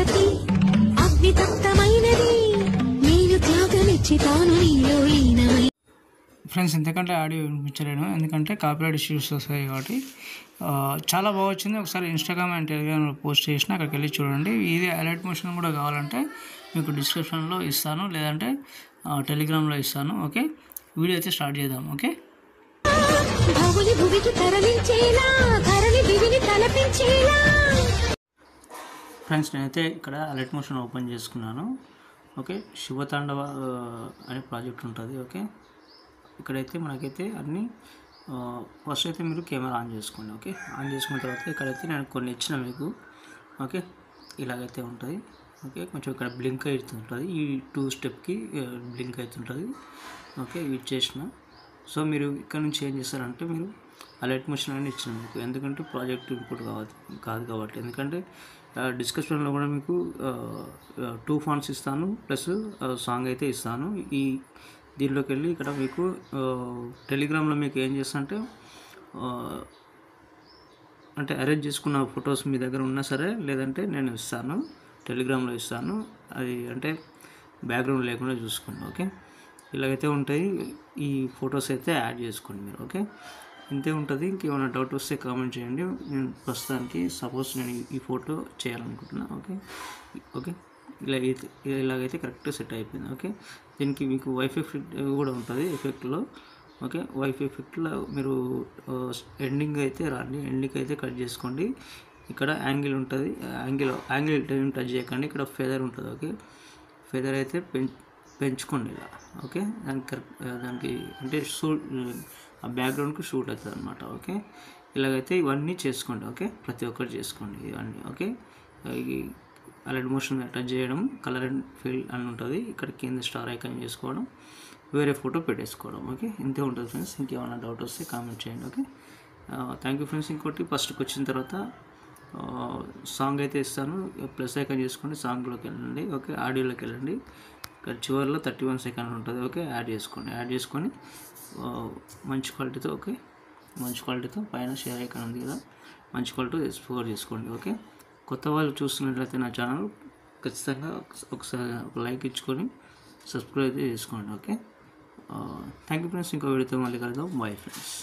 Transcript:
జ్యోతి అగ్నితప్తమైనది నేను త్యాగమిచ్చి తాను నీలో లీనమై. ఫ్రెండ్స్ ఎంతకంటే ఆడియో వినిపించలేను ఎందుకంటే కాపీరైట్ ఇష్యూస్ వస్తాయి కాబట్టి. చాలా బాగా వచ్చింది. ఒకసారి ఇన్స్టాగ్రామ్ అండ్ టెలిగ్రామ్లో పోస్ట్ చేసిన అక్కడికి వెళ్ళి చూడండి. ఇది అలర్ట్ మోషన్ కూడా కావాలంటే మీకు డిస్క్రిప్షన్లో ఇస్తాను, లేదంటే టెలిగ్రామ్లో ఇస్తాను. ఓకే, వీడియో అయితే స్టార్ట్ చేద్దాం. ఓకే, ఫ్రెండ్స్ నేనైతే ఇక్కడ అలర్ట్ మోషన్ ఓపెన్ చేసుకున్నాను. ఓకే, శివతాండవ అనే ప్రాజెక్ట్ ఉంటుంది. ఓకే, ఇక్కడైతే మనకైతే అన్నీ ఫస్ట్ అయితే మీరు కెమెరా ఆన్ చేసుకోండి. ఓకే, ఆన్ చేసుకున్న తర్వాత ఇక్కడైతే నేను కొన్ని ఇచ్చిన మీకు. ఓకే, ఇలాగైతే ఉంటుంది. ఓకే, కొంచెం ఇక్కడ బ్లింక్ అవుతుంటుంది. ఈ 2 స్టెప్కి బ్లింక్ అవుతుంటుంది. ఓకే, ఇది చేసిన. సో మీరు ఇక్కడ నుంచి ఏం చేస్తారంటే మీరు అలర్ట్ మోషన్ అని ఇచ్చిన మీకు, ఎందుకంటే ప్రాజెక్ట్ ఇంపోర్ట్ కాదు కాబట్టి. ఎందుకంటే డిస్క్రిప్షన్లో కూడా మీకు 2 ఫాంట్స్ ఇస్తాను ప్లస్ సాంగ్ అయితే ఇస్తాను. దీనిలోకి వెళ్ళి ఇక్కడ మీకు టెలిగ్రామ్లో మీకు ఏం చేస్తా అంటే అరేంజ్ చేసుకున్న ఫొటోస్ మీ దగ్గర ఉన్నా సరే, లేదంటే నేను ఇస్తాను టెలిగ్రామ్లో ఇస్తాను. అది అంటే బ్యాక్గ్రౌండ్ లేకుండా చూసుకోండి. ఓకే, ఇలాగైతే ఉంటాయి. ఈ ఫొటోస్ అయితే యాడ్ చేసుకోండి మీరు. ఓకే, ఇంతే ఉంటుంది. ఇంకేమైనా డౌట్ వస్తే కామెంట్ చేయండి. నేను ప్రస్తుతానికి సపోజ్ నేను ఈ ఫోటో చేయాలనుకుంటున్నా. ఓకే ఓకే ఇలాగైతే కరెక్ట్గా సెట్ అయిపోయింది. ఓకే, దీనికి మీకు వైఫై ఎఫెక్ట్ కూడా ఉంటుంది ఎఫెక్ట్లో. ఓకే, వైఫై ఎఫెక్ట్లో మీరు ఎండింగ్ అయితే రండి, ఎండింగ్ అయితే కట్ చేసుకోండి. ఇక్కడ యాంగిల్ ఉంటుంది, యాంగిల్ టచ్ చేయకండి. ఇక్కడ ఫెదర్ ఉంటుంది. ఓకే, ఫెదర్ అయితే పెంచుకోండి ఇలా. ఓకే, దానికి అంటే ఆ బ్యాక్గ్రౌండ్కి షూట్ అవుతుంది అనమాట. ఓకే, ఇలాగైతే ఇవన్నీ చేసుకోండి. ఓకే, ప్రతి ఒక్కటి చేసుకోండి ఇవన్నీ. ఓకే, అలర్ట్ మోషన్ టచ్ చేయడం, కలర్ అండ్ ఫిల్ అని ఉంటుంది. ఇక్కడ కింద స్టార్ ఐకాన్ చేసుకోవడం, వేరే ఫోటో పెట్టేసుకోవడం. ఓకే, ఇంతే ఉంటుంది ఫ్రెండ్స్. ఇంకేమైనా డౌట్ వస్తే కామెంట్ చేయండి. Okay, thank you friends. ఇంకోటి ఫస్ట్కి వచ్చిన తర్వాత సాంగ్ అయితే ఇస్తాను, ప్లస్ ఐకాన్ చేసుకోండి, సాంగ్లోకి వెళ్ళండి. ఓకే, ఆడియోలోకి వెళ్ళండి. ఇక్కడ చివరిలో 31 సెకండ్ ఉంటుంది. ఓకే, యాడ్ చేసుకొని మంచి క్వాలిటీతో. ఓకే, మంచి క్వాలిటీతో పైన షేర్ ఐకాన్ ఉంది కదా, మంచి క్వాలిటీ ఎక్స్ప్లోర్ చేసుకోండి. ఓకే, కొత్త వాళ్ళు చూస్తున్నట్లయితే నా ఛానల్ ఖచ్చితంగా ఒకసారి ఒక లైక్ ఇచ్చుకొని సబ్స్క్రైబ్ అయితే చేసుకోండి. Okay, thank you friends. ఇంకో వీడియోతో మళ్ళీ కలుద్దాం. Bye friends.